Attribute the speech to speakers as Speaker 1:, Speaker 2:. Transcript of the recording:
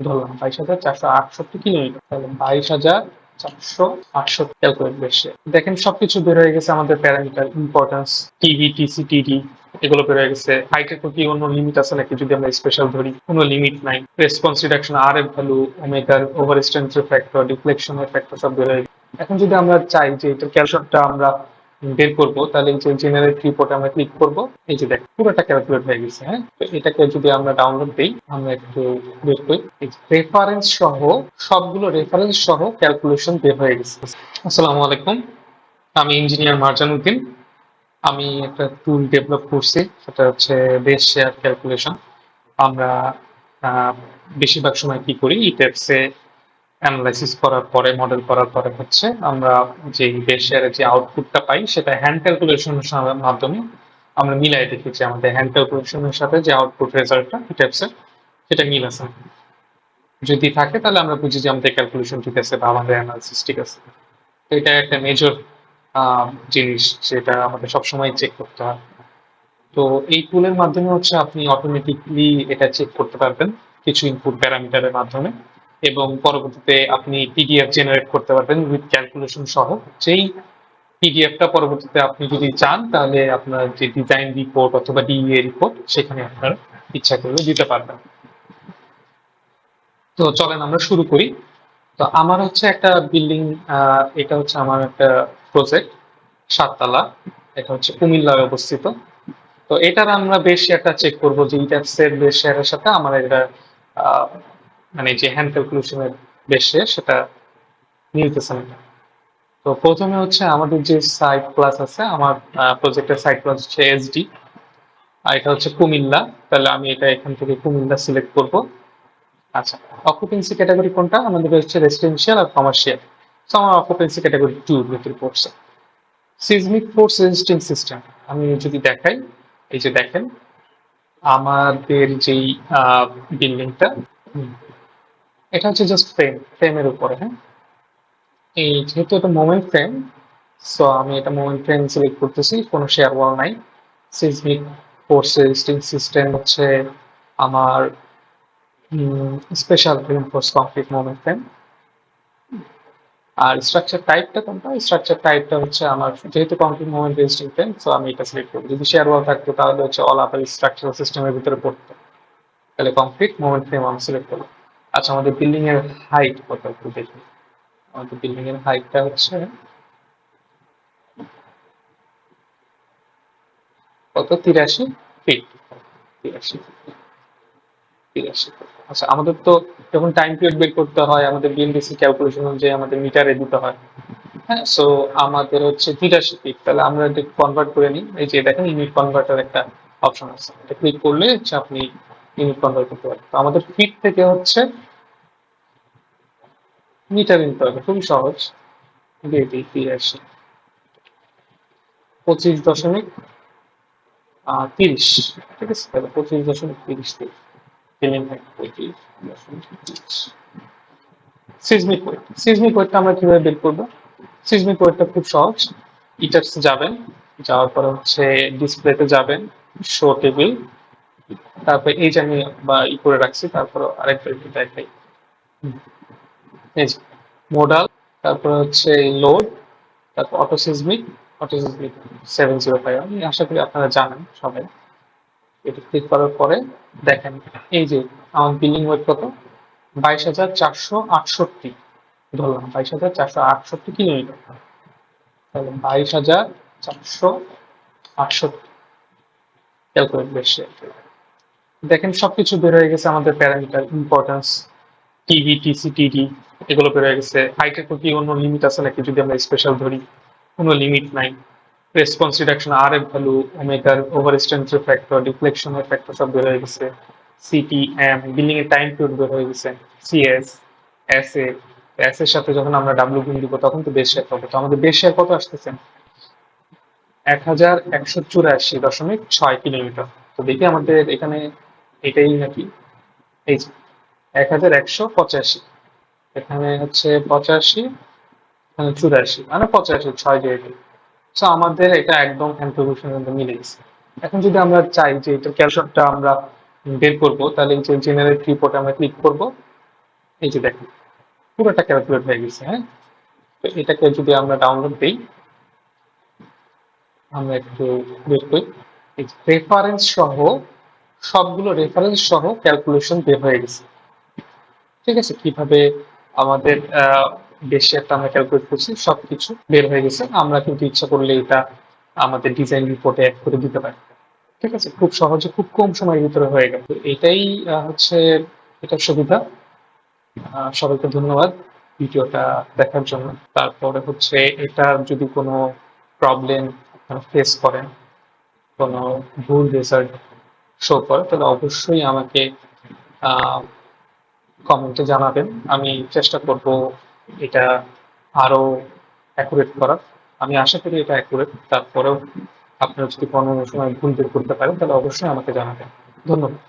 Speaker 1: ধরলাম 22,468 কিলোমিটার, তাহলে 22,468 ক্যালকুলেট বেশি। দেখেন সবকিছু বের হয়ে গেছে আমাদের প্যারামিটার, ইম্পর্টেন্স, টিভি, টিসি, টিডি, এগুলো বের হয়ে গেছে। হাইটের কি কোনো লিমিট আছে নাকি, যদি আমরা স্পেশাল ধরি কোনো লিমিট নাই। রেসপন্স রিডাকশন, আর এফ ভ্যালু, ওমেগার ওভার স্ট্রেন্থের ফ্যাক্টর, ডিফ্লেকশনের ফ্যাক্টর সব বের হয়ে গেছে। এখন যদি আমরা চাই যে এটা ক্যালকুলেশনটা আমরা বের করবো, তাহলে এই যে জেনারেট রিপোর্ট আমরা ক্লিক করব। এই যে দেখ পুরোটা ক্যালকুলেট হয়ে গেছে। হ্যাঁ, তো এটাকে যদি আমরা ডাউনলোড দিই, আমরা একটু বের করি, রেফারেন্স সহ সবগুলো রেফারেন্স সহ ক্যালকুলেশন বের হয়ে গেছে। আসসালামু আলাইকুম, আমি ইঞ্জিনিয়ার মার্জান উদ্দিন। আমি একটা টুল ডেভেলপ করছি, সেটা হচ্ছে বেস শেয়ার ক্যালকুলেশন। আমরা বেশিরভাগ সময় কি করি, ইটেপসে অ্যানালাইসিস করার পরে, মডেল করার পরে হচ্ছে আমরা যে বেস শেয়ারের যে আউটপুটটা পাই, সেটা হ্যান্ড ক্যালকুলেশনের মাধ্যমে আমরা মিলাই দেখি যে আমাদের হ্যান্ড ক্যালকুলেশনের সাথে যে আউটপুট রেজাল্টটা ইটেপসের, সেটা মিল আছে। যদি থাকে তাহলে আমরা বুঝি যে আমাদের ক্যালকুলেশন ঠিক আছে বা আমাদের অ্যানালাইসিস ঠিক আছে। তো এটা একটা মেজর জিনিস যেটা আমাদের সবসময় চেক করতে হয়। তো এই টুলের মাধ্যমে হচ্ছে আপনি অটোমেটিকলি এটা চেক করতে পারবেন কিছু ইনপুট প্যারামিটারের মাধ্যমে, এবং পরবর্তীতে আপনি পিডিএফ জেনারেট করতে পারবেন উইথ ক্যালকুলেশন সহ। যেই পিডিএফটা পরবর্তীতে আপনি যদি চান, তাহলে আপনার যে ডিজাইন রিপোর্ট অথবা ডিইএ রিপোর্ট, সেখানে আপনার ইচ্ছা করলে দিতে পারবেন। তো চলেন আমরা শুরু করি। তো আমার হচ্ছে একটা বিল্ডিং, এটা হচ্ছে আমার একটা প্রজেক্ট, 7 তলা। এটা হচ্ছে কুমিল্লায় অবস্থিত। তো এটার আমরা বেশ শেয়ারটা চেক করবো যে ইটাপসের বেশ শেয়ারের সাথে আমার এটা আহ, মানে যে হ্যান্ড ক্যালকুলেশনের বেশ শেয়ার, সেটা মিলতেছে না। তো প্রথমে হচ্ছে আমাদের যে সাইট ক্লাস আছে, আমার প্রজেক্টের সাইট ক্লাস হচ্ছে এসডি, আর এটা হচ্ছে কুমিল্লা। তাহলে আমি এটা এখান থেকে কুমিল্লা সিলেক্ট করব। আচ্ছা, অকুপেন্সি ক্যাটাগরি কোনটা আমাদের হচ্ছে, রেসিডেন্সিয়াল আর কমার্শিয়াল। তো আমার অকুপেন্সি ক্যাটাগরি 2 এর ভিতরে পড়ছে। সিজমিক ফোর্স রেজিস্টিং সিস্টেম আমি যদি দেখাই, এই যে দেখেন আমাদের যেই বিল্ডিংটা, এটা হচ্ছে জাস্ট ফ্রেমের উপরে। হ্যাঁ, এই যেহেতু এটা মোমেন্ট ফ্রেম, সো আমি এটা মোমেন্ট ফ্রেম সিলেক্ট করতেছি, কোনো শেয়ার ওয়াল নাই। সিজমিক ফোর্স রেজিস্টিং সিস্টেম হচ্ছে আমার special reinforce concrete moment frame. আর স্ট্রাকচার টাইপটা কোনটা, স্ট্রাকচার টাইপটা হচ্ছে আমার, যেহেতু concrete moment resisting frame, so আমি এটা সিলেক্ট করবো। যদি শেয়ার ওয়াল থাকতো তাহলে হচ্ছে অল আদার স্ট্রাকচারাল সিস্টেমের ভিতরে পড়তো, তাহলে কংক্রিট মোমেন্ট ফ্রেম আমি সিলেক্ট করবো। আচ্ছা, আমাদের বিল্ডিং এর হাইট কত একটু দেখি। আমাদের বিল্ডিং এর হাইটটা হচ্ছে কত, 83 ফিট। 83 আচ্ছা, আমাদের তো যখন টাইম পিরিয়ড বের করতে হয়, আমাদের বিএলডিসি ক্যালকুলেশন অনুযায়ী আমাদের মিটারে দিতে হয়। হ্যাঁ, সো আমাদের হচ্ছে 83 ফিট। তাহলে আমরা এটা কনভার্ট করে নিই। এই যে দেখেন ইউনিট কনভার্টার একটা অপশন আছে, এটা ক্লিক করলে হচ্ছে আপনি ইউনিট কনভার্ট করতে পারেন। তো আমাদের ফিট থেকে হচ্ছে মিটার নিতে হবে, খুবই সহজ। দিয়ে দিই 83, 25.30। ঠিক আছে, তাহলে 25.30 দিয়ে ফিলিং হয় 25.30। সিজমিক ওয়েটটা আমরা কিভাবে বের করবো? সিজমিক ওয়েটটা খুব সহজ। ইটার্স যাবেন, যাওয়ার পরে হচ্ছে ডিসপ্লেতে যাবেন, শো টেবিল, তারপর এই যে আমি বা করে রাখছি, তারপর আরেকবার একটু দেখাই। এই যে মোডাল, তারপর হচ্ছে লোড, তারপর অটো সিজমিক 705। আমি আশা করি আপনারা জানেন সবাই। এটা ক্লিক করার পরে দেখেন এই যে আমার বিলিং ওয়েট কত, 22,468। ধরলাম 22,468 কিলোমিটার, তাহলে 22,468 ক্যালকুলেট বেশি। দেখেন সবকিছু বের হয়ে গেছে আমাদের প্যারামিটার, ইম্পর্টেন্স, টিভি, টিসি, টিডি, এগুলো বের হয়ে গেছে। হাইটের কি কোনো লিমিট আছে নাকি, যদি আমরা স্পেশাল ধরি কোনো লিমিট নাই। রেসপন্স রিডাকশন, আর এফ ভ্যালু, ওমেগার ওভার স্ট্রেন্থের ফ্যাক্টর, ডিফ্লেকশনের ফ্যাক্টর সব বের হয়ে গেছে। সিটি, এম, বিল্ডিং এর টাইম পিরিয়ড বের হয়ে গেছে। সিএস, এস এ, এস এর সাথে যখন আমরা ডাব্লিউ গুণ দিব, তখন তো বেশ শেয়ার পাবো। তো আমাদের বেশ শেয়ার কত আসতেছে, 1184.6 কিলোমিটার। তো দেখি আমাদের এখানে এটাই নাকি, এই যে 1185, এখানে হচ্ছে 85, এখানে 84, মানে 85, 6 যেহেতু। তো আমাদের এটা একদম কনফিগারেশনের মধ্যে মিলে গেছে। এখন যদি আমরা চাই যে এটা ক্যালকুলেশনটা আমরা বের করব, তাহলে এই যে জেনারেট রিপোর্ট আমরা ক্লিক করব। এই যে দেখুন পুরোটা ক্যালকুলেট হয়ে গেছে। হ্যাঁ, তো এটাকে যদি আমরা ডাউনলোড দিই, আমরা একটু বের করি, রেফারেন্স সহ সবগুলো রেফারেন্স সহ ক্যালকুলেশন বের হয়ে গেছে। ঠিক আছে, কিভাবে আমাদের বেশি একটা আমরা ক্যালকুলেট করছি সবকিছু বের হয়ে গেছে। আমরা কিন্তু ইচ্ছা করলে এটা আমাদের ডিজাইন রিপোর্টে অ্যাড করে দিতে পারি। ঠিক আছে, খুব সহজে খুব কম সময়ের ভিতরে হয়ে গেল। এটাই হচ্ছে এটার সুবিধা। সবাইকে ধন্যবাদ ভিডিওটা দেখার জন্য। তারপরে হচ্ছে এটা যদি কোনো প্রবলেম আপনারা ফেস করেন, কোনো ভুল রেজাল্ট শো করে, তাহলে অবশ্যই আমাকে কমেন্টে জানাবেন। আমি চেষ্টা করব এটা আরো অ্যাকুরেট করার। আমি আশা করি এটা অ্যাকুরেট। তারপরেও আপনারা যদি কোনো সময় ভুল বের করতে পারেন তাহলে অবশ্যই আমাকে জানাবেন। ধন্যবাদ।